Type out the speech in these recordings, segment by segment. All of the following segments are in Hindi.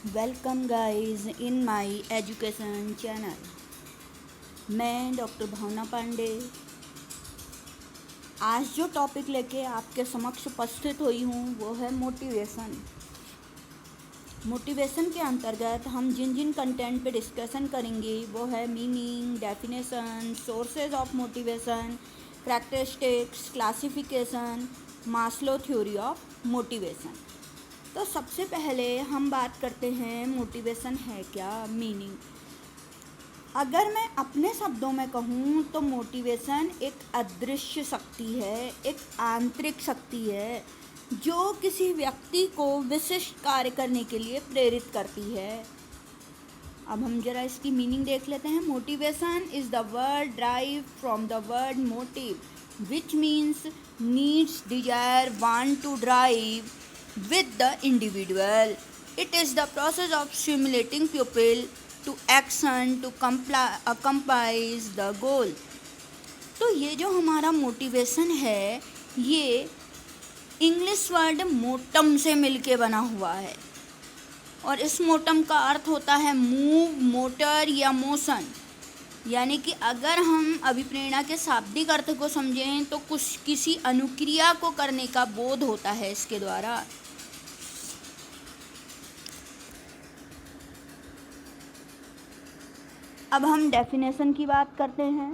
Welcome guys in my education channel. मैं डॉक्टर भावना पांडे आज जो टॉपिक लेके आपके समक्ष उपस्थित हुई हूँ वो है मोटिवेशन। मोटिवेशन के अंतर्गत हम जिन जिन कंटेंट पे डिस्कशन करेंगे वो है meaning, definition, sources of motivation, characteristics, classification, Maslow theory of motivation. तो सबसे पहले हम बात करते हैं मोटिवेशन है क्या, मीनिंग। अगर मैं अपने शब्दों में कहूँ तो मोटिवेशन एक अदृश्य शक्ति है, एक आंतरिक शक्ति है जो किसी व्यक्ति को विशिष्ट कार्य करने के लिए प्रेरित करती है। अब हम जरा इसकी मीनिंग देख लेते हैं। Motivation is the word drive from the word motive which means needs, desire, want to drive with the individual. It is the process of stimulating people to action to accomplish the goal. तो ये जो हमारा मोटिवेशन है ये इंग्लिश वर्ड मोटम से मिलके बना हुआ है और इस मोटम का अर्थ होता है मूव, मोटर या मोशन। यानी कि अगर हम अभिप्रेरणा के शाब्दिक अर्थ को समझें तो कुछ किसी अनुक्रिया को करने का बोध होता है इसके द्वारा। अब हम डेफिनेशन की बात करते हैं।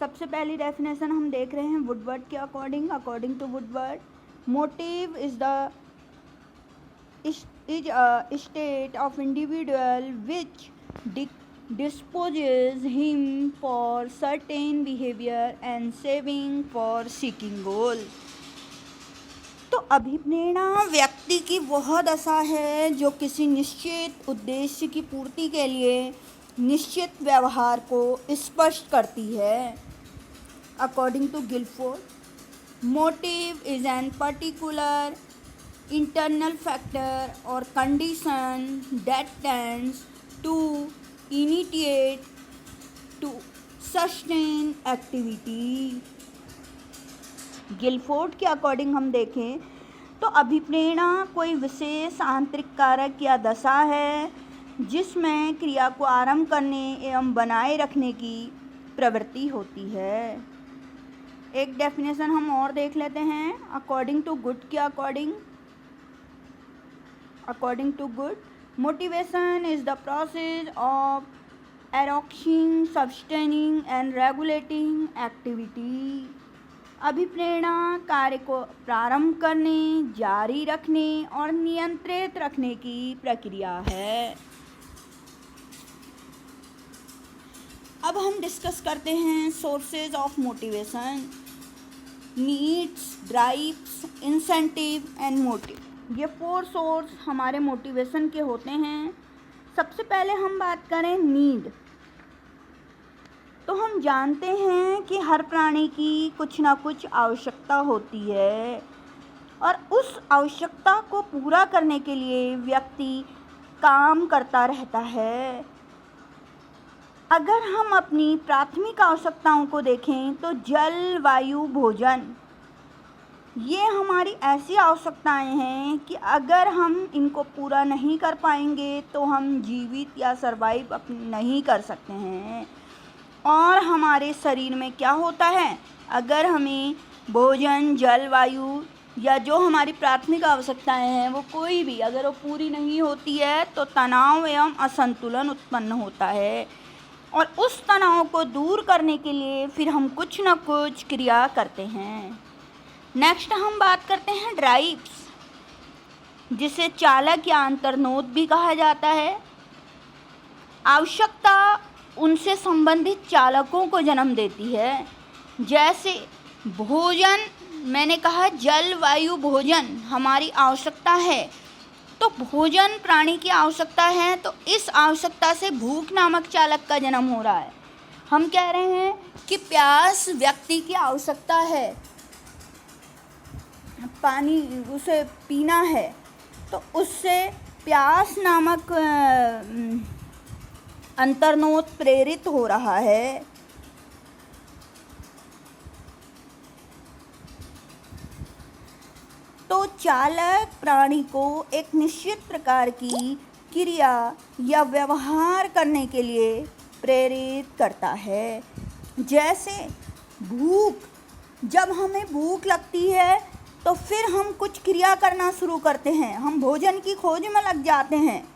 सबसे पहली डेफिनेशन हम देख रहे हैं वुडवर्ड के according to Woodward, motive is a state of individual which disposes him for certain behavior and saving for seeking goal। तो अभिप्रेरणा व्यक्ति की वह दशा है जो किसी निश्चित उद्देश्य की पूर्ति के लिए निश्चित व्यवहार को स्पष्ट करती है। According to Guilford, motive is an particular internal factor और condition that tends to initiate to sustain activity. Guilford के अकॉर्डिंग हम देखें तो अभिप्रेरणा कोई विशेष आंतरिक कारक या दशा है जिसमें क्रिया को आरंभ करने एवं बनाए रखने की प्रवृत्ति होती है। एक डेफिनेशन हम और देख लेते हैं अकॉर्डिंग टू गुड के according to Good, motivation is the process of arousing, sustaining and regulating activity. अभिप्रेरणा कार्य को प्रारंभ करने, जारी रखने और नियंत्रित रखने की प्रक्रिया है। अब हम डिस्कस करते हैं sources of motivation, needs, drives, incentive and motive. ये 4 सोर्स हमारे मोटिवेशन के होते हैं। सबसे पहले हम बात करें नीड, तो हम जानते हैं कि हर प्राणी की कुछ ना कुछ आवश्यकता होती है और उस आवश्यकता को पूरा करने के लिए व्यक्ति काम करता रहता है। अगर हम अपनी प्राथमिक आवश्यकताओं को देखें तो जल, वायु, भोजन, ये हमारी ऐसी आवश्यकताएं हैं कि अगर हम इनको पूरा नहीं कर पाएंगे तो हम जीवित या सर्वाइव नहीं कर सकते हैं। और हमारे शरीर में क्या होता है, अगर हमें भोजन, जल, वायु या जो हमारी प्राथमिक आवश्यकताएं हैं वो कोई भी अगर वो पूरी नहीं होती है तो तनाव एवं असंतुलन उत्पन्न होता है और उस तनाव को दूर करने के लिए फिर हम कुछ न कुछ क्रिया करते हैं। नेक्स्ट हम बात करते हैं ड्राइव्स, जिसे चालक या अंतर्नोद भी कहा जाता है। आवश्यकता उनसे संबंधित चालकों को जन्म देती है। जैसे भोजन, मैंने कहा जल, वायु, भोजन हमारी आवश्यकता है, तो भोजन प्राणी की आवश्यकता है, तो इस आवश्यकता से भूख नामक चालक का जन्म हो रहा है। हम कह रहे हैं कि प्यास व्यक्ति की आवश्यकता है, पानी उसे पीना है, तो उससे प्यास नामक अंतर्नोद प्रेरित हो रहा है। तो चालक प्राणी को एक निश्चित प्रकार की क्रिया या व्यवहार करने के लिए प्रेरित करता है। जैसे भूख, जब हमें भूख लगती है तो फिर हम कुछ क्रिया करना शुरू करते हैं, हम भोजन की खोज में लग जाते हैं।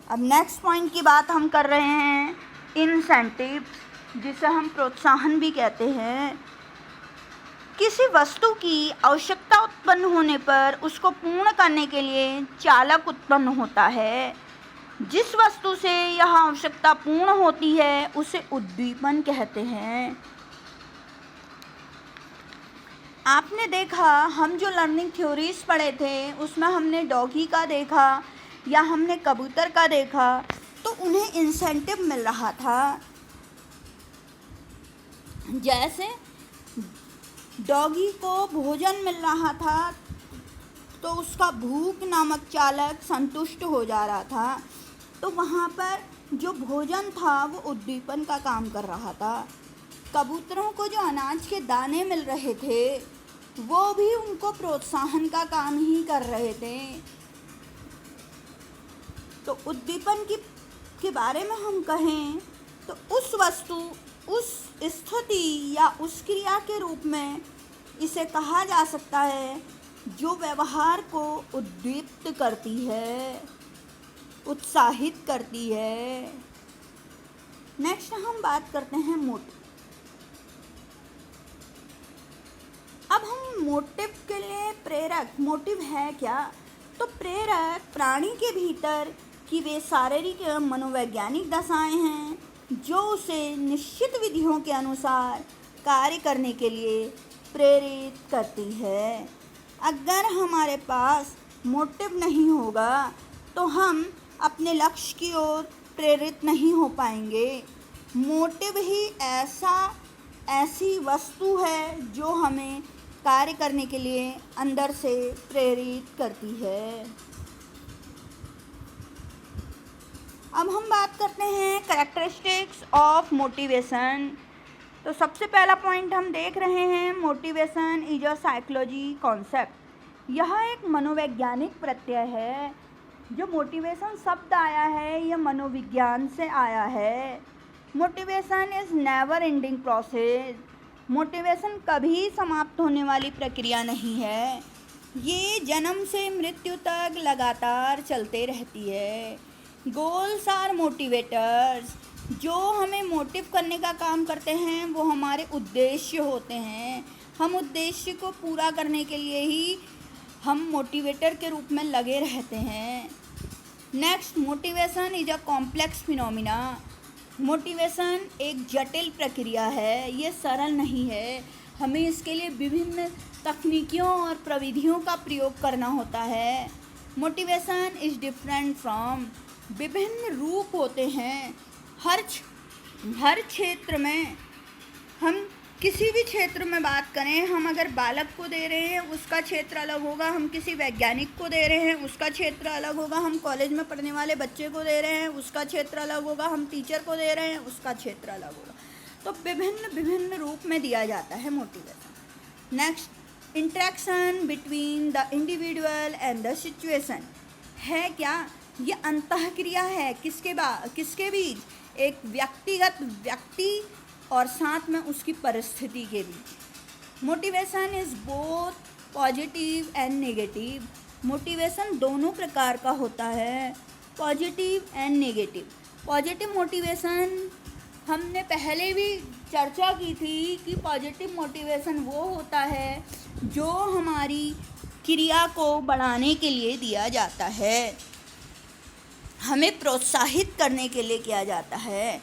अब नेक्स्ट पॉइंट की बात हम कर रहे हैं इंसेंटिव्स, जिसे हम प्रोत्साहन भी कहते हैं। किसी वस्तु की आवश्यकता उत्पन्न होने पर उसको पूर्ण करने के लिए चालक उत्पन्न होता है। जिस वस्तु से यह आवश्यकता पूर्ण होती है उसे उद्दीपन कहते हैं। आपने देखा, हम जो लर्निंग थ्योरीज पढ़े थे उसमें हमने डॉगी का देखा या हमने कबूतर का देखा, तो उन्हें इंसेंटिव मिल रहा था। जैसे डॉगी को भोजन मिल रहा था तो उसका भूख नामक चालक संतुष्ट हो जा रहा था, तो वहाँ पर जो भोजन था वो उद्दीपन का काम कर रहा था। कबूतरों को जो अनाज के दाने मिल रहे थे वो भी उनको प्रोत्साहन का काम ही कर रहे थे। तो उद्दीपन के बारे में हम कहें तो उस वस्तु, उस स्थिति या उस क्रिया के रूप में इसे कहा जा सकता है जो व्यवहार को उद्दीप्त करती है, उत्साहित करती है। नेक्स्ट हम बात करते हैं मोटिव। अब हम मोटिव के लिए प्रेरक, मोटिव है क्या? तो प्रेरक प्राणी के भीतर की वे शारीरिक एवं मनोवैज्ञानिक दशाएं हैं जो उसे निश्चित विधियों के अनुसार कार्य करने के लिए प्रेरित करती है। अगर हमारे पास मोटिव नहीं होगा तो हम अपने लक्ष्य की ओर प्रेरित नहीं हो पाएंगे। मोटिव ही ऐसी वस्तु है जो हमें कार्य करने के लिए अंदर से प्रेरित करती है। अब हम बात करते हैं कैरेक्टरिस्टिक्स ऑफ मोटिवेशन। तो सबसे पहला पॉइंट हम देख रहे हैं, motivation is a psychology concept. यह एक मनोवैज्ञानिक प्रत्यय है। जो मोटिवेशन शब्द आया है यह मनोविज्ञान से आया है। Motivation is never ending process. Motivation कभी समाप्त होने वाली प्रक्रिया नहीं है, ये जन्म से मृत्यु तक लगातार चलते रहती है। Goals are motivators. जो हमें मोटिव करने का काम करते हैं वो हमारे उद्देश्य होते हैं। हम उद्देश्य को पूरा करने के लिए ही हम मोटिवेटर के रूप में लगे रहते हैं। Next, motivation is a complex phenomena. Motivation एक जटिल प्रक्रिया है, ये सरल नहीं है। हमें इसके लिए विभिन्न तकनीकियों और प्रविधियों का प्रयोग करना होता है। मोटिवेशन इज़ डिफरेंट फ्रॉम, विभिन्न रूप होते हैं। हर क्षेत्र में, हम किसी भी क्षेत्र में बात करें, हम अगर बालक को दे रहे हैं उसका क्षेत्र अलग होगा, हम किसी वैज्ञानिक को दे रहे हैं उसका क्षेत्र अलग होगा, हम कॉलेज में पढ़ने वाले बच्चे को दे रहे हैं उसका क्षेत्र अलग होगा, हम टीचर को दे रहे हैं उसका क्षेत्र अलग होगा। तो विभिन्न रूप में दिया जाता है motivation. Next, interaction between the individual and the situation है क्या? ये अंतःक्रिया है किसके बीच? एक व्यक्तिगत व्यक्ति और साथ में उसकी परिस्थिति के बीच। Motivation is both positive and negative. Motivation दोनों प्रकार का होता है, positive and negative. Positive motivation हमने पहले भी चर्चा की थी कि पॉजिटिव मोटिवेशन वो होता है जो हमारी क्रिया को बढ़ाने के लिए दिया जाता है, हमें प्रोत्साहित करने के लिए किया जाता है,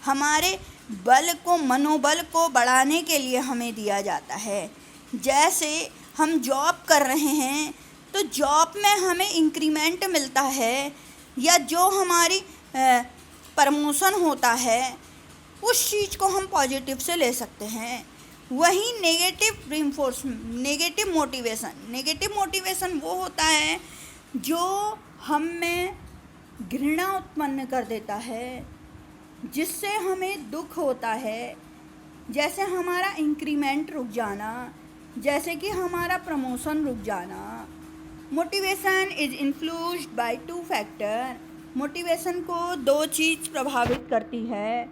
हमारे बल को, मनोबल को बढ़ाने के लिए हमें दिया जाता है। जैसे हम जॉब कर रहे हैं तो जॉब में हमें इंक्रीमेंट मिलता है या जो हमारी प्रमोशन होता है उस चीज़ को हम पॉजिटिव से ले सकते हैं। वही नेगेटिव मोटिवेशन वो होता है जो हम में घृणा उत्पन्न कर देता है, जिससे हमें दुख होता है। जैसे हमारा इंक्रीमेंट रुक जाना जैसे कि हमारा प्रमोशन रुक जाना। Motivation is influenced by two factor. Motivation को दो चीज़ प्रभावित करती है।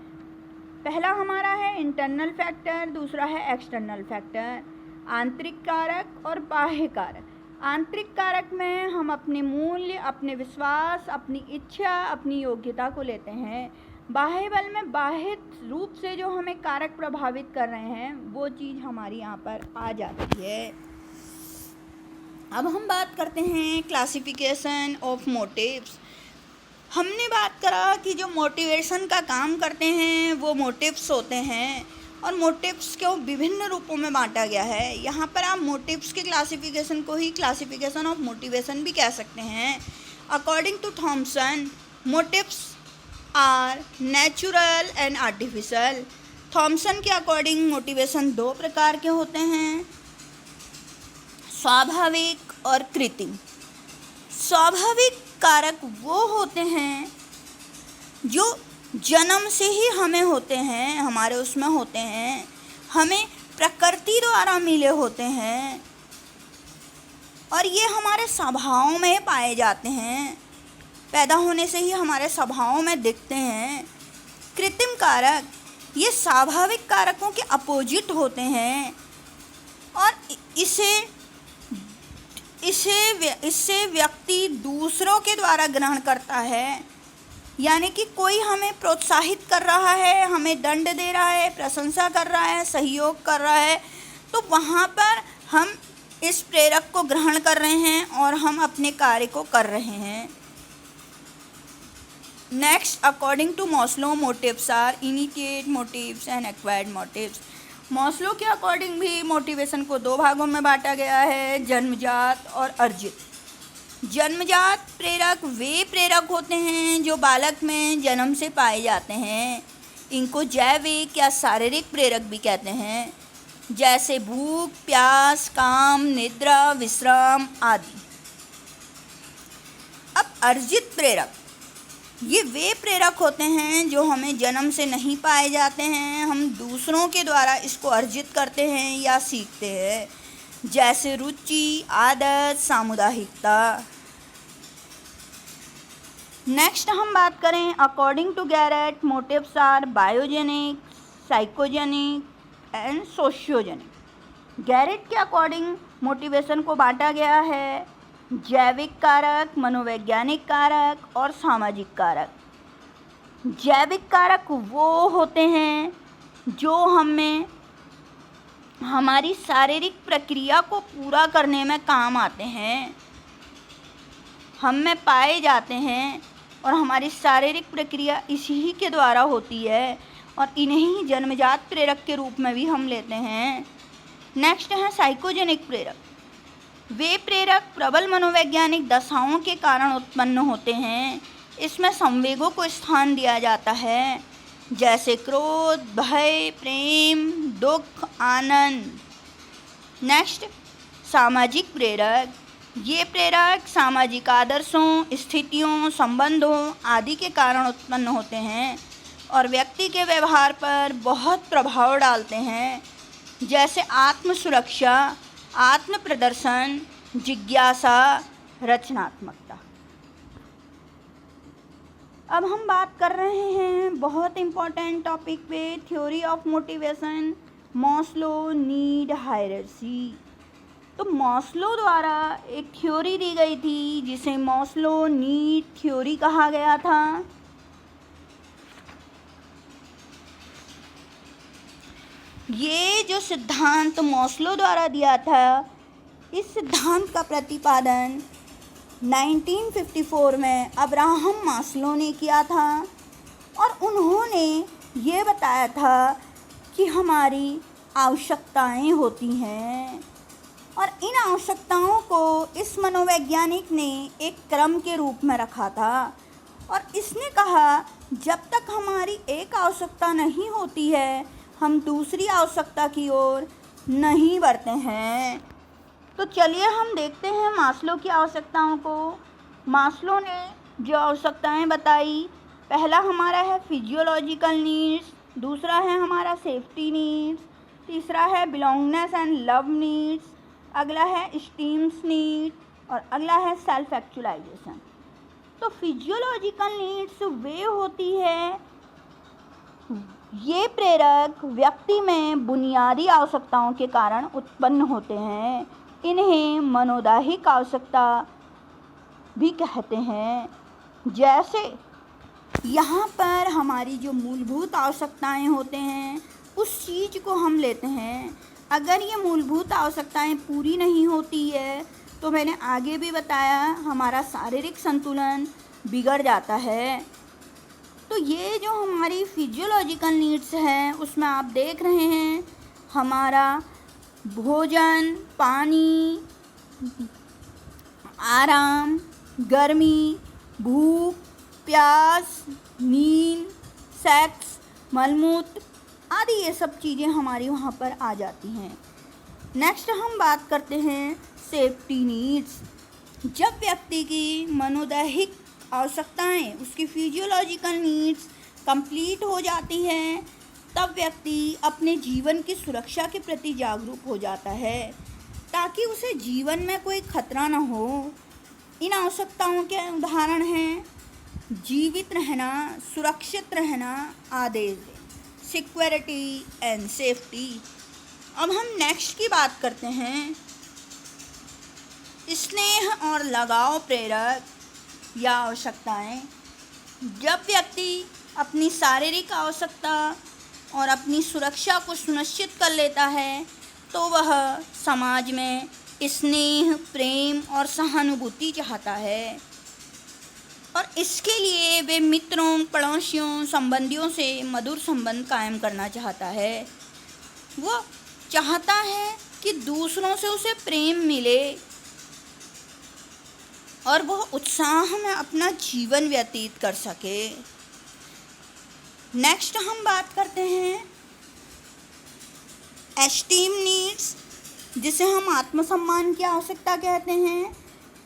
पहला हमारा है इंटरनल फैक्टर, दूसरा है एक्सटर्नल फैक्टर। आंतरिक कारक और बाह्य कारक। आंतरिक कारक में हम अपने मूल्य, अपने विश्वास, अपनी इच्छा, अपनी योग्यता को लेते हैं। बाह्य बल में बाह्य रूप से जो हमें कारक प्रभावित कर रहे हैं वो चीज़ हमारी यहाँ पर आ जाती है। अब हम बात करते हैं क्लासिफिकेशन ऑफ मोटिव्स। हमने बात करा कि जो मोटिवेशन का काम करते हैं वो मोटिव्स होते हैं और मोटिव्स को विभिन्न रूपों में बांटा गया है। यहाँ पर आप मोटिव्स के क्लासिफिकेशन को ही क्लासिफिकेशन ऑफ मोटिवेशन भी कह सकते हैं। According to Thomson, motives are natural and artificial. Thomson के अकॉर्डिंग मोटिवेशन दो प्रकार के होते हैं, स्वाभाविक और कृत्रिम। स्वाभाविक कारक वो होते हैं जो जन्म से ही हमें होते हैं, हमारे उसमें होते हैं, हमें प्रकृति द्वारा मिले होते हैं और ये हमारे स्वभाव में पाए जाते हैं, पैदा होने से ही हमारे स्वभाव में दिखते हैं। कृत्रिम कारक ये स्वाभाविक कारकों के अपोजिट होते हैं और इससे व्यक्ति दूसरों के द्वारा ग्रहण करता है। यानी कि कोई हमें प्रोत्साहित कर रहा है, हमें दंड दे रहा है, प्रशंसा कर रहा है, सहयोग कर रहा है, तो वहाँ पर हम इस प्रेरक को ग्रहण कर रहे हैं और हम अपने कार्य को कर रहे हैं। Next, according to Maslow, motives are initiate motives and acquired motives. Maslow के अकॉर्डिंग भी मोटिवेशन को दो भागों में बांटा गया है, जन्मजात और अर्जित। जन्मजात प्रेरक वे प्रेरक होते हैं जो बालक में जन्म से पाए जाते हैं। इनको जैविक या शारीरिक प्रेरक भी कहते हैं, जैसे भूख, प्यास, काम, निद्रा, विश्राम आदि। अब अर्जित प्रेरक ये वे प्रेरक होते हैं जो हमें जन्म से नहीं पाए जाते हैं, हम दूसरों के द्वारा इसको अर्जित करते हैं या सीखते हैं, जैसे रुचि, आदत, सामुदायिकता। नेक्स्ट हम बात करें according to Garrett, motives are biogenic, psychogenic and sociogenic. Garrett के अकॉर्डिंग मोटिवेशन को बांटा गया है जैविक कारक, मनोवैज्ञानिक कारक और सामाजिक कारक। जैविक कारक वो होते हैं जो हमें हमारी शारीरिक प्रक्रिया को पूरा करने में काम आते हैं, हम में पाए जाते हैं और हमारी शारीरिक प्रक्रिया इसी ही के द्वारा होती है और इन्हें ही जन्मजात प्रेरक के रूप में भी हम लेते हैं। नेक्स्ट है साइकोजेनिक प्रेरक। वे प्रेरक प्रबल मनोवैज्ञानिक दशाओं के कारण उत्पन्न होते हैं। इसमें संवेगों को स्थान दिया जाता है, जैसे क्रोध, भय, प्रेम, दुख, आनंद। नेक्स्ट, सामाजिक प्रेरक। ये प्रेरक सामाजिक आदर्शों, स्थितियों, संबंधों आदि के कारण उत्पन्न होते हैं और व्यक्ति के व्यवहार पर बहुत प्रभाव डालते हैं, जैसे आत्म सुरक्षा, आत्म प्रदर्शन, जिज्ञासा, रचनात्मकता। अब हम बात कर रहे हैं बहुत इम्पोर्टेंट टॉपिक पे, theory of motivation, Maslow need hierarchy. तो मॉस्लो द्वारा एक थ्योरी दी गई थी जिसे मॉस्लो नीड थ्योरी कहा गया था। ये जो सिद्धांत मॉस्लो द्वारा दिया था, इस सिद्धांत का प्रतिपादन 1954 में अब्राहम मास्लो ने किया था और उन्होंने ये बताया था कि हमारी आवश्यकताएं होती हैं और इन आवश्यकताओं को इस मनोवैज्ञानिक ने एक क्रम के रूप में रखा था और इसने कहा जब तक हमारी एक आवश्यकता नहीं होती है हम दूसरी आवश्यकता की ओर नहीं बढ़ते हैं। तो चलिए हम देखते हैं मास्लो की आवश्यकताओं को। मास्लो ने जो आवश्यकताएं बताई, पहला हमारा है फिजियोलॉजिकल नीड्स, दूसरा है हमारा सेफ्टी नीड्स, तीसरा है बिलोंगनेस एंड लव नीड्स, अगला है स्टीम्स नीड और अगला है सेल्फ एक्चुअलाइजेशन। तो फिजियोलॉजिकल नीड्स वे होती है, ये प्रेरक व्यक्ति में बुनियादी आवश्यकताओं के कारण उत्पन्न होते हैं। इन्हें मनोदैहिक आवश्यकता भी कहते हैं। जैसे यहाँ पर हमारी जो मूलभूत आवश्यकताएं होते हैं उस चीज़ को हम लेते हैं। अगर ये मूलभूत आवश्यकताएं पूरी नहीं होती है तो मैंने आगे भी बताया हमारा शारीरिक संतुलन बिगड़ जाता है। तो ये जो हमारी फिजियोलॉजिकल नीड्स हैं उसमें आप देख रहे हैं हमारा भोजन, पानी, आराम, गर्मी, भूख, प्यास, नींद, सेक्स, मलमूत्र आदि ये सब चीज़ें हमारी वहाँ पर आ जाती हैं। नेक्स्ट हम बात करते हैं सेफ्टी नीड्स। जब व्यक्ति की मनोदैहिक आवश्यकताएं, उसकी फिजियोलॉजिकल नीड्स कंप्लीट हो जाती हैं तब व्यक्ति अपने जीवन की सुरक्षा के प्रति जागरूक हो जाता है ताकि उसे जीवन में कोई खतरा न हो। इन आवश्यकताओं के उदाहरण हैं जीवित रहना, सुरक्षित रहना आदि, सिक्योरिटी एंड सेफ्टी। अब हम नेक्स्ट की बात करते हैं स्नेह और लगाव प्रेरक या आवश्यकताएं। जब व्यक्ति अपनी शारीरिक आवश्यकता और अपनी सुरक्षा को सुनिश्चित कर लेता है तो वह समाज में स्नेह, प्रेम और सहानुभूति चाहता है और इसके लिए वे मित्रों, पड़ोसियों, संबंधियों से मधुर संबंध कायम करना चाहता है। वो चाहता है कि दूसरों से उसे प्रेम मिले और वह उत्साह में अपना जीवन व्यतीत कर सके। नेक्स्ट हम बात करते हैं एस्टीम नीड्स, जिसे हम आत्मसम्मान की आवश्यकता कहते हैं।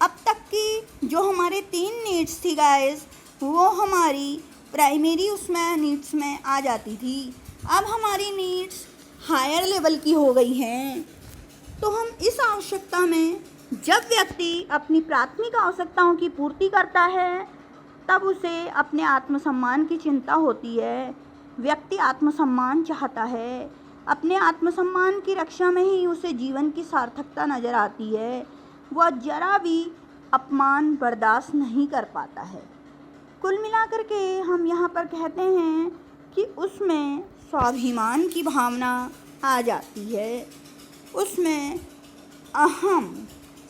अब तक की जो हमारे 3 नीड्स थी गाइस वो हमारी प्राइमरी उसमें नीड्स में आ जाती थी। अब हमारी नीड्स हायर लेवल की हो गई हैं। तो हम इस आवश्यकता में जब व्यक्ति अपनी प्राथमिक आवश्यकताओं की पूर्ति करता है तब उसे अपने आत्मसम्मान की चिंता होती है। व्यक्ति आत्मसम्मान चाहता है, अपने आत्मसम्मान की रक्षा में ही उसे जीवन की सार्थकता नज़र आती है। वह जरा भी अपमान बर्दाश्त नहीं कर पाता है। कुल मिलाकर के हम यहाँ पर कहते हैं कि उसमें स्वाभिमान की भावना आ जाती है, उसमें अहम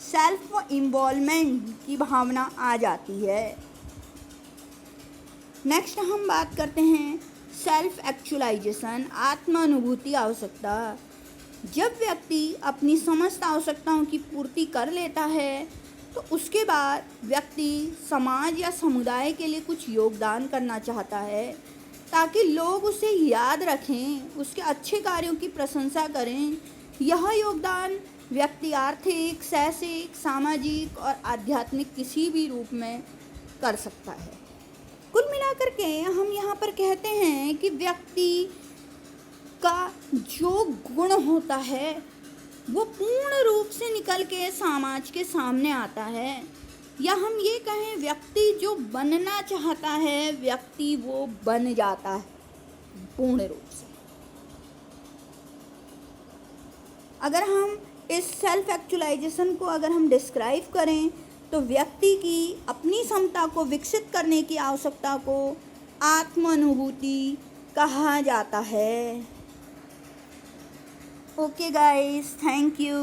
सेल्फ इन्वॉल्वमेंट की भावना आ जाती है। नेक्स्ट हम बात करते हैं सेल्फ एक्चुअलाइजेशन, आत्मानुभूति आवश्यकता। जब व्यक्ति अपनी समस्त आवश्यकताओं की पूर्ति कर लेता है तो उसके बाद व्यक्ति समाज या समुदाय के लिए कुछ योगदान करना चाहता है ताकि लोग उसे याद रखें, उसके अच्छे कार्यों की प्रशंसा करें। यह योगदान व्यक्ति आर्थिक, शैक्षिक, सामाजिक और आध्यात्मिक किसी भी रूप में कर सकता है। कुल मिलाकर के हम यहाँ पर कहते हैं कि व्यक्ति का जो गुण होता है वो पूर्ण रूप से निकल के समाज के सामने आता है, या हम ये कहें व्यक्ति जो बनना चाहता है व्यक्ति वो बन जाता है पूर्ण रूप से। अगर हम इस सेल्फ एक्चुअलाइजेशन को अगर हम डिस्क्राइब करें तो व्यक्ति की अपनी क्षमता को विकसित करने की आवश्यकता को आत्मानुभूति कहा जाता है। Okay guys, thank you.